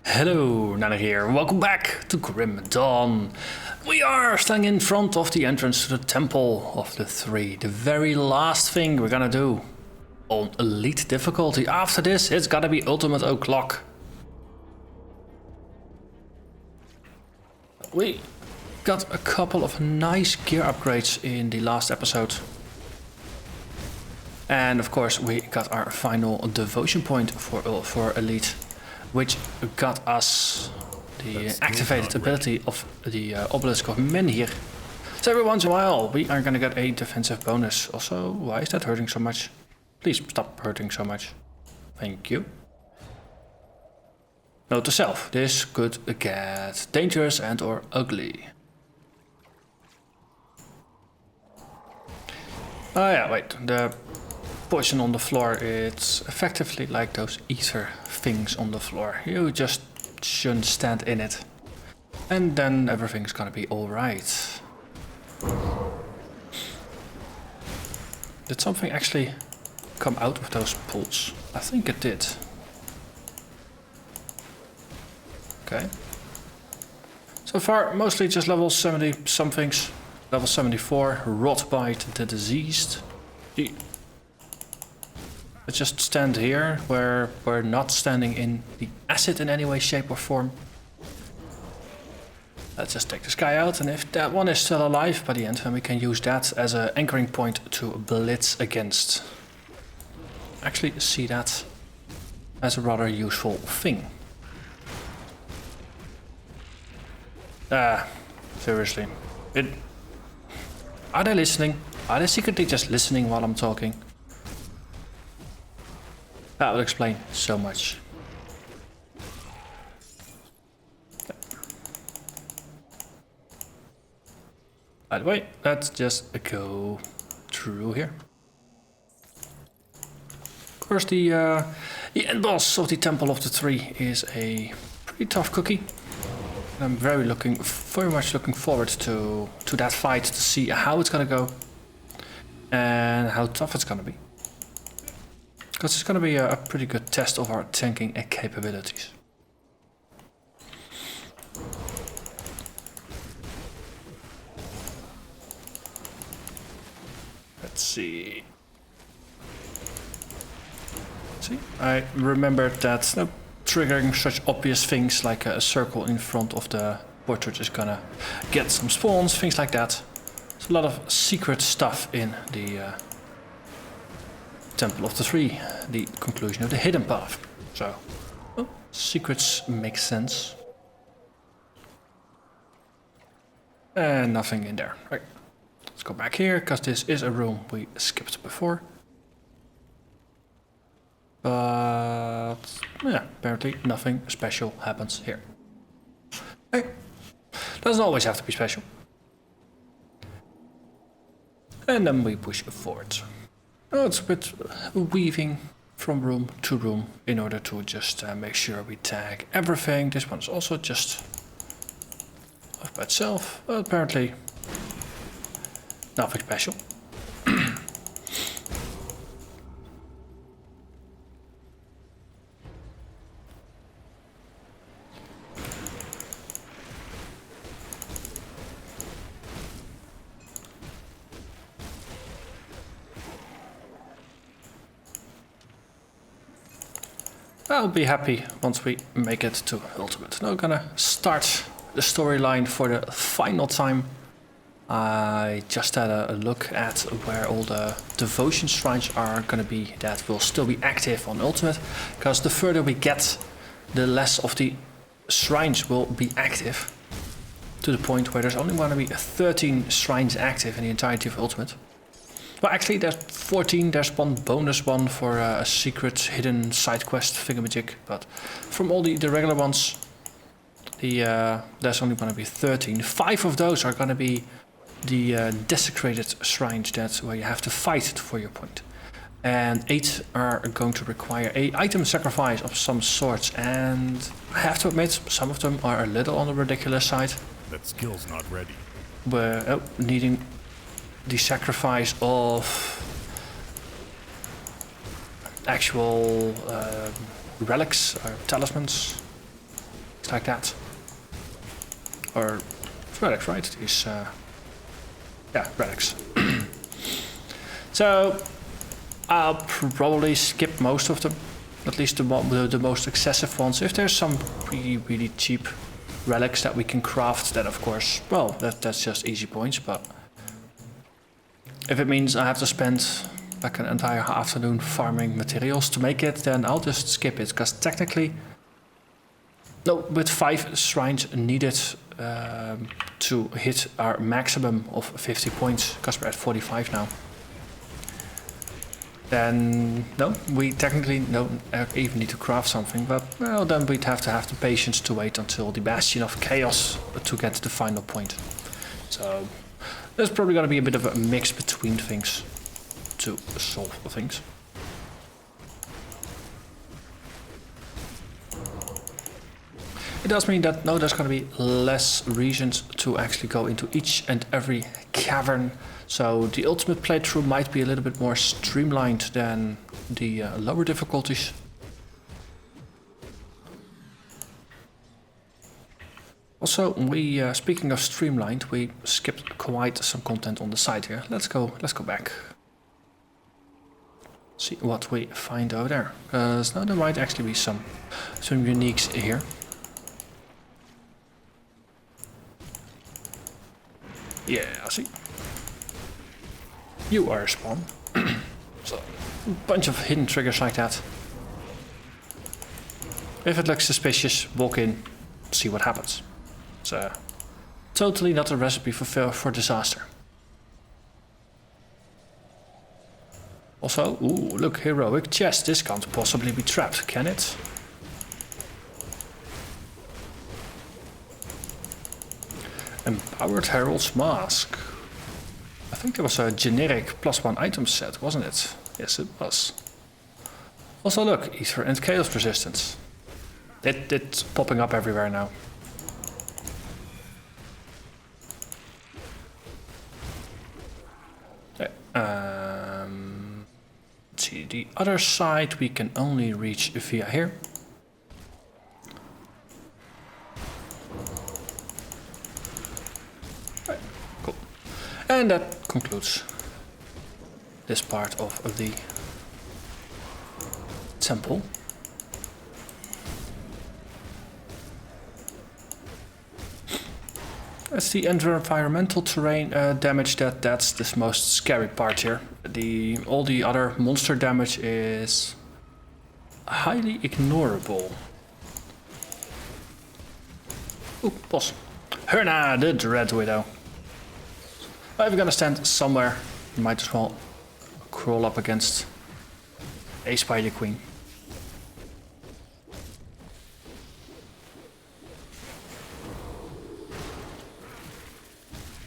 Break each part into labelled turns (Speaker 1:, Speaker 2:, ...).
Speaker 1: Hello, Narnach here. Welcome back to Grim Dawn. We are standing in front of the entrance to the Temple of the Three. The very last thing we're gonna do on Elite difficulty. After this, it's gotta be Ultimate O'Clock. We got a couple of nice gear upgrades in the last episode. And of course, we got our final devotion point for Elite, which got us the activated ability of the Obelisk of Menhir. So every once in a while we are gonna get a defensive bonus. Also, why is that hurting so much? Please stop hurting so much. Thank you. Note to self, this could get dangerous and or ugly. Oh yeah, wait, the poison on the floor, it's effectively like those ether things on the floor. You just shouldn't stand in it. And then everything's gonna be alright. Did something actually come out of those pools? I think it did. Okay. So far, mostly just level 70 somethings. Level 74, Rotbite the Diseased. Let's just stand here, where we're not standing in the acid in any way, shape or form. Let's just take this guy out, and if that one is still alive by the end, then we can use that as an anchoring point to blitz against. Actually see that as a rather useful thing. Seriously. Are they listening? Are they secretly just listening while I'm talking? That will explain so much. By the way, let's just go through here. Of course, the end boss of the Temple of the Three is a pretty tough cookie. I'm very much looking forward to that fight, to see how it's gonna go and how tough it's gonna be. Because it's gonna be a pretty good test of our tanking capabilities. Let's see. See, I remembered that triggering such obvious things like a circle in front of the portrait is gonna get some spawns, things like that. There's a lot of secret stuff in the Temple of the Three, the conclusion of the hidden path. So, well, secrets make sense. And nothing in there. Right. Let's go back here, because this is a room we skipped before. But yeah, apparently nothing special happens here. Hey, doesn't always have to be special. And then we push forward. Oh, it's a bit weaving from room to room in order to just make sure we tag everything. This one's also just off by itself. Well, apparently nothing special. I'll be happy once we make it to Ultimate. Now we're gonna start the storyline for the final time. I just had a look at where all the devotion shrines are gonna be that will still be active on Ultimate. Because the further we get, the less of the shrines will be active. To the point where there's only gonna be 13 shrines active in the entirety of Ultimate. Well, actually, there's 14. There's one bonus one for a secret hidden side quest thingamajig. But from all the regular ones, there's only going to be 13. 5 of those are going to be the desecrated shrines, that's where you have to fight for your point. And 8 are going to require a item sacrifice of some sort. And I have to admit, some of them are a little on the ridiculous side.
Speaker 2: That skill's not ready.
Speaker 1: We're needing the sacrifice of actual relics or talismans. It's like that. Or relics, right? These, yeah, relics. So I'll probably skip most of them, at least the most excessive ones. If there's some really cheap relics that we can craft, then of course, well, that's just easy points. But if it means I have to spend like an entire afternoon farming materials to make it, then I'll just skip it, because technically, no, with 5 shrines needed to hit our maximum of 50 points, because we're at 45 now, then no, we technically don't even need to craft something, but well, then we'd have to have the patience to wait until the Bastion of Chaos to get to the final point. So there's probably going to be a bit of a mix between things to solve things. It does mean that no, there's going to be less reasons to actually go into each and every cavern. So the ultimate playthrough might be a little bit more streamlined than the lower difficulties. Also, speaking of streamlined, we skipped quite some content on the side here. Let's go back. See what we find over there. Because now there might actually be some uniques here. Yeah, I see. You are a spawn. So, a bunch of hidden triggers like that. If it looks suspicious, walk in, see what happens. It's totally not a recipe for disaster. Also, ooh, look, heroic chest. This can't possibly be trapped, can it? Empowered Herald's Mask. I think it was a generic +1 item set, wasn't it? Yes, it was. Also look, Ether and Chaos Resistance. It's popping up everywhere now. Okay, let's see, the other side we can only reach via here. And that concludes this part of the temple. That's the environmental terrain damage. That's the most scary part here. All the other monster damage is highly ignorable. Ooh, boss. Herna, the Dread Widow. If you're gonna stand somewhere, you might as well crawl up against a Spider Queen.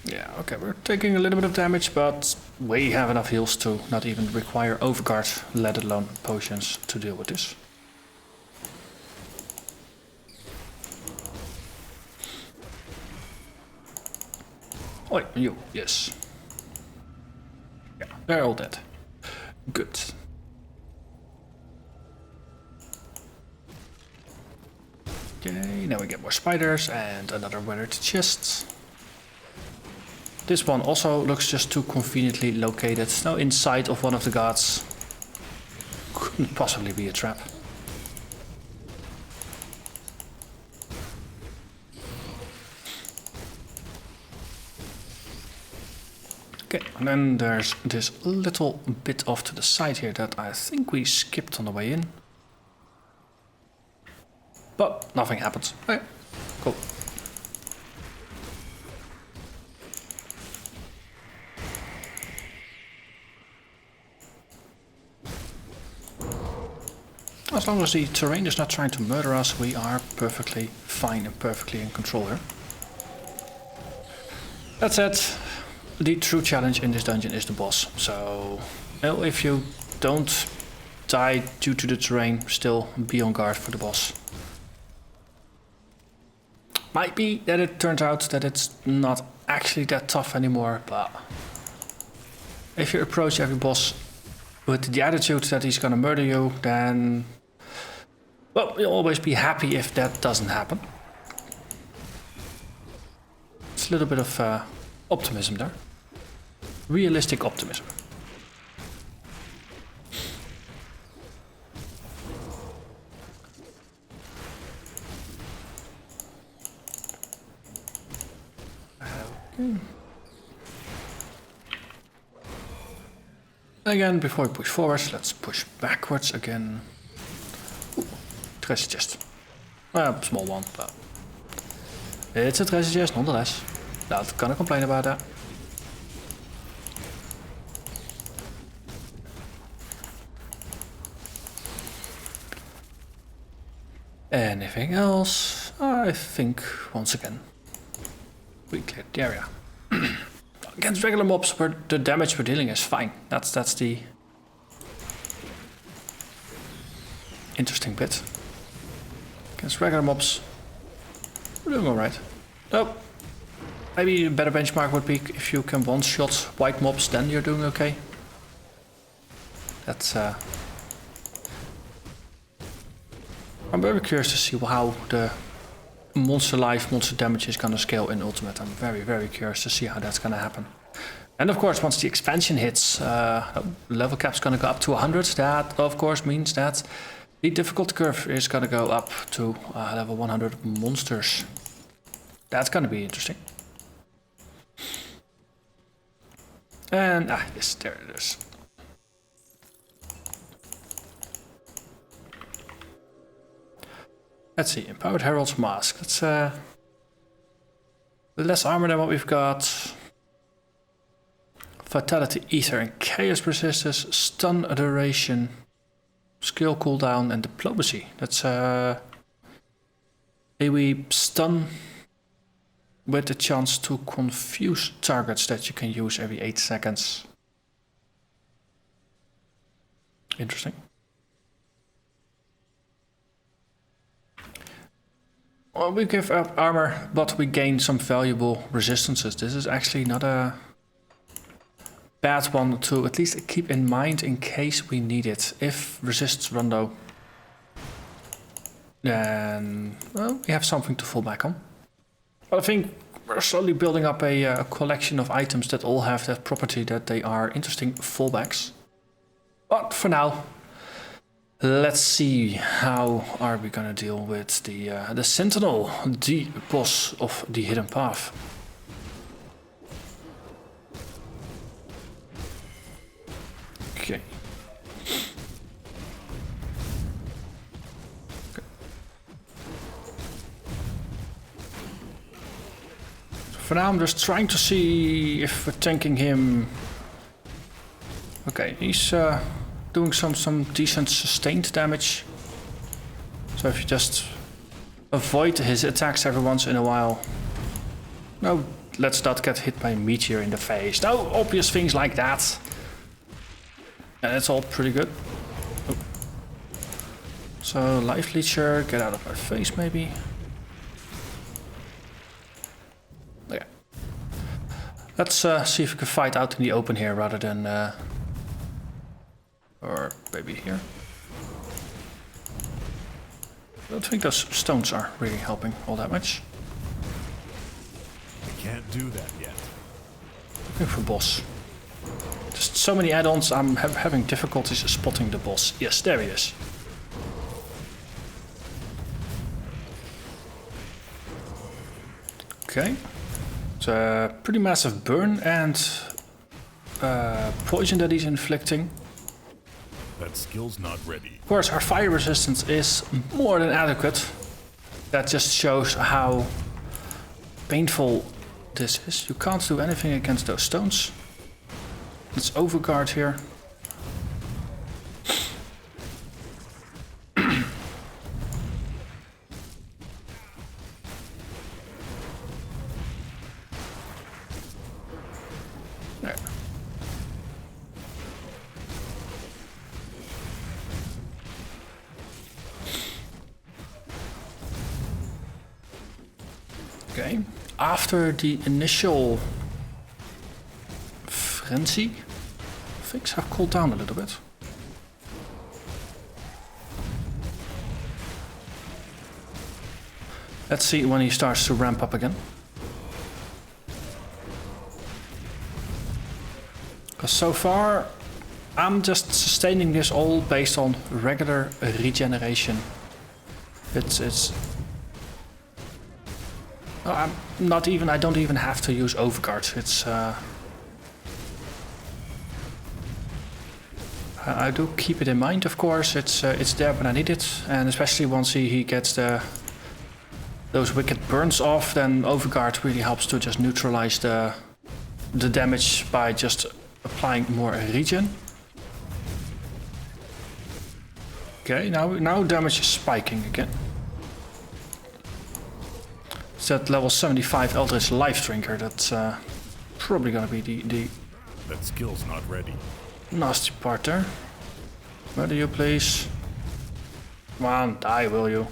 Speaker 1: Yeah, okay, we're taking a little bit of damage, but we have enough heals to not even require Overguard, let alone potions, to deal with this. Oh, you, yes. Yeah, they're all dead. Good. Okay, now we get more spiders and another weathered chest. This one also looks just too conveniently located. Now inside of one of the gods. Couldn't possibly be a trap. Okay, and then there's this little bit off to the side here that I think we skipped on the way in. But nothing happens. Okay, cool. As long as the terrain is not trying to murder us, we are perfectly fine and perfectly in control here. That said, the true challenge in this dungeon is the boss. So, well, if you don't die due to the terrain, still be on guard for the boss. Might be that it turns out that it's not actually that tough anymore, but if you approach every boss with the attitude that he's gonna murder you, then, well, you'll always be happy if that doesn't happen. a little bit of optimism there. Realistic optimism. Okay. Again, before we push forwards, let's push backwards again. Ooh, treasure chest. Small one, but it's a treasure chest nonetheless. Not gonna complain about that. Anything else? I think once again we cleared the area. Against regular mobs, where the damage we're dealing is fine. That's the interesting bit. Against regular mobs, we're doing alright. Oh, maybe a better benchmark would be if you can one-shot white mobs, then you're doing okay. That's I'm very curious to see how the monster life, monster damage is gonna scale in Ultimate. I'm very, very curious to see how that's gonna happen. And of course, once the expansion hits, level cap's gonna go up to 100. That, of course, means that the difficulty curve is gonna go up to level 100 monsters. That's gonna be interesting. And, yes, there it is. Let's see, Empowered Herald's Mask. That's less armor than what we've got. Fatality Ether and Chaos Resistance, Stun Duration, Skill Cooldown and Diplomacy. That's we stun with the chance to confuse targets that you can use every 8 seconds. Interesting. Well, we give up armor, but we gain some valuable resistances. This is actually not a bad one to at least keep in mind in case we need it. If resists run low, then, well, we have something to fall back on. But I think we're slowly building up a collection of items that all have that property that they are interesting fallbacks. But for now, let's see how are we gonna deal with the Sentinel, the boss of the Hidden Path. Okay. So for now, I'm just trying to see if we're tanking him. Okay, he's doing some decent sustained damage. So if you just avoid his attacks every once in a while. No, let's not get hit by a meteor in the face. No obvious things like that. And it's all pretty good. Oh. So Life Leecher, get out of my face maybe. Okay. Let's see if we can fight out in the open here rather than or maybe here. I don't think those stones are really helping all that much.
Speaker 2: I can't do that yet.
Speaker 1: Looking for boss. Just so many add-ons, I'm having difficulties spotting the boss. Yes, there he is. Okay. It's a pretty massive burn and poison that he's inflicting.
Speaker 2: That skill's not ready.
Speaker 1: Of course, our fire resistance is more than adequate. That just shows how painful this is. You can't do anything against those stones. It's Overguard here. There. Okay, after the initial frenzy, things have cooled down a little bit. Let's see when he starts to ramp up again. So far, I'm just sustaining this all based on regular regeneration. It's. I'm not even. I don't even have to use Overguard. It's. I do keep it in mind, of course. It's there when I need it, and especially once he gets those wicked burns off, then Overguard really helps to just neutralize the damage by just applying more regen. Okay, now damage is spiking again. It's that level 75 Eldritch Life Drinker. That's probably gonna be the
Speaker 2: That skill's not ready.
Speaker 1: nasty part there. Ready, you please? Come on, die, will you?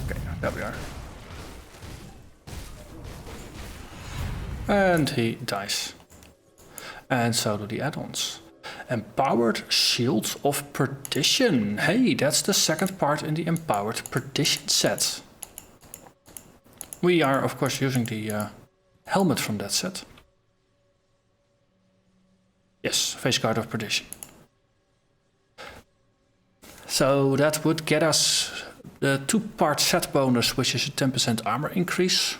Speaker 1: Okay, there we are. And he dies. And so do the add-ons. Empowered Shield of Perdition. Hey, that's the second part in the Empowered Perdition set. We are, of course, using the helmet from that set. Yes, Face Guard of Perdition. So that would get us the 2-part set bonus, which is a 10% armor increase.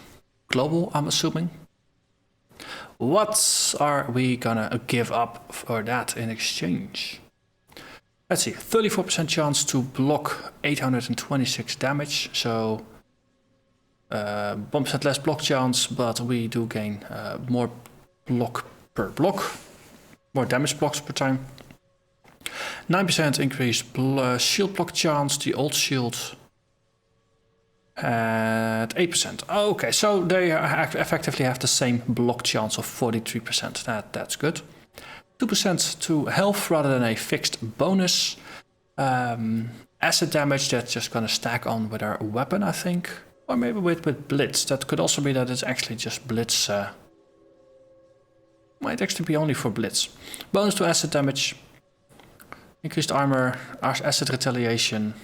Speaker 1: Global, I'm assuming. What are we gonna give up for that in exchange? Let's see, 34% chance to block 826 damage, so bomb set less block chance, but we do gain more block per block, more damage blocks per time. 9% increased shield block chance, the old shield at 8%. Okay, so they effectively have the same block chance of 43%. That's good. 2% to health rather than a fixed bonus. Acid damage that's just gonna stack on with our weapon, I think. Or maybe with Blitz. That could also be that it's actually just Blitz. Might actually be only for Blitz. Bonus to acid damage. Increased armor, acid retaliation.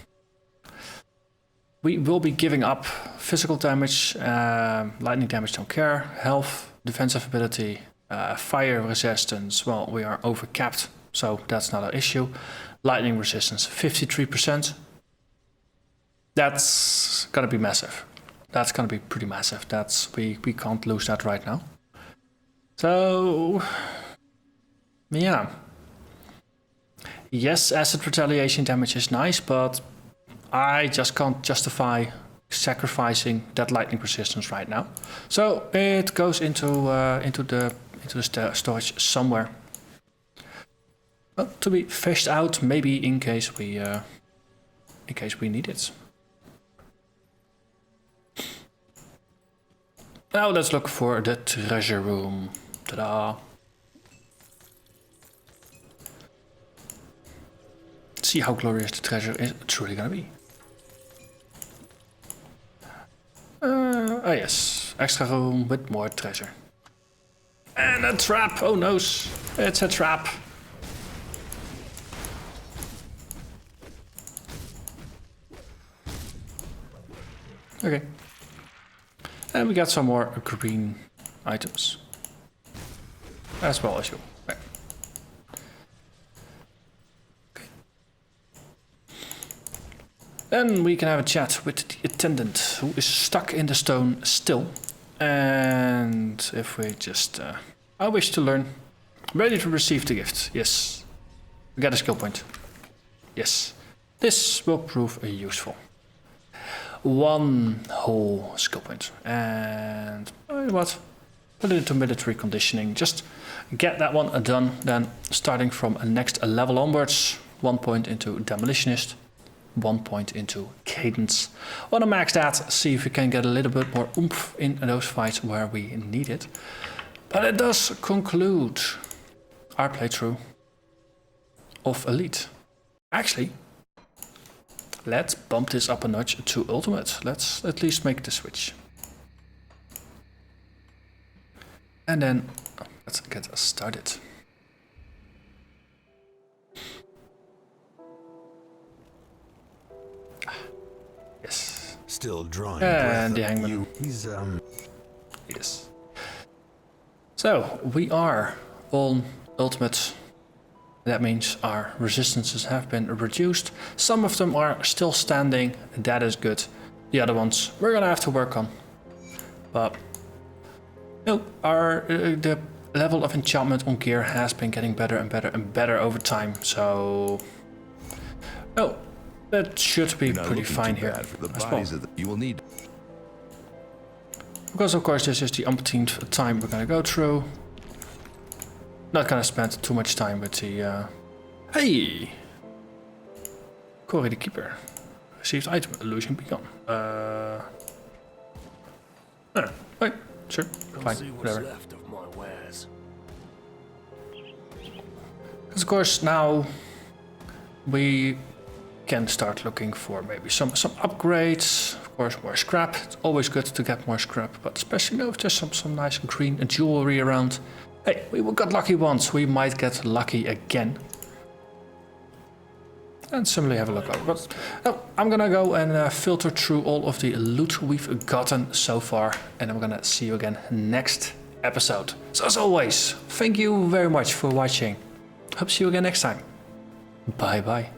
Speaker 1: We will be giving up physical damage, lightning damage, don't care. Health, defensive ability, fire resistance. Well, we are over capped, so that's not an issue. Lightning resistance, 53%. That's gonna be massive. That's gonna be pretty massive. We can't lose that right now. So yeah. Yes, acid retaliation damage is nice, but I just can't justify sacrificing that lightning resistance right now. So it goes into the storage somewhere. Well, to be fished out, maybe in case we need it. Now let's look for the treasure room. Ta-da! See how glorious the treasure is truly gonna be. Oh yes, extra room with more treasure. And a trap, oh no, it's a trap. Okay. And we got some more green items. As well as you. Okay. Then we can have a chat with the attendant who is stuck in the stone still. And if we just... I wish to learn. Ready to receive the gift. Yes. We got a skill point. Yes. This will prove useful. 1 whole skill point. And you know what? Put it into military conditioning. Just get that one done. Then starting from a next level onwards, 1 point into demolitionist, 1 point into cadence. Want to max that, see if we can get a little bit more oomph in those fights where we need it. But it does conclude our playthrough of Elite. Actually, let's bump this up a notch to Ultimate. Let's at least make the switch. And then let's get started.
Speaker 3: still drawing
Speaker 1: And the
Speaker 3: breath.
Speaker 1: hangman.
Speaker 3: He's
Speaker 1: Yes. So, we are on ultimate. That means our resistances have been reduced. Some of them are still standing, that is good. The other ones we're gonna have to work on. But no, the level of enchantment on gear has been getting better and better and better over time. So, oh, that should be pretty fine here.
Speaker 4: For the
Speaker 1: as
Speaker 4: bodies
Speaker 1: well.
Speaker 4: of you will need.
Speaker 1: Because of course this is the umpteenth time we're gonna go through. Not gonna spend too much time with the hey! Cory the Keeper. Received item, illusion beacon. Right, sure, fine, whatever.
Speaker 5: Left of my wares.
Speaker 1: Because of course now we can start looking for maybe some upgrades. Of course, more scrap. It's always good to get more scrap, but especially if there's some nice green jewelry around. Hey, we got lucky once. We might get lucky again. And similarly have a look over. But oh, I'm gonna go and filter through all of the loot we've gotten so far, and I'm gonna see you again next episode. So as always, thank you very much for watching. Hope to see you again next time. Bye bye.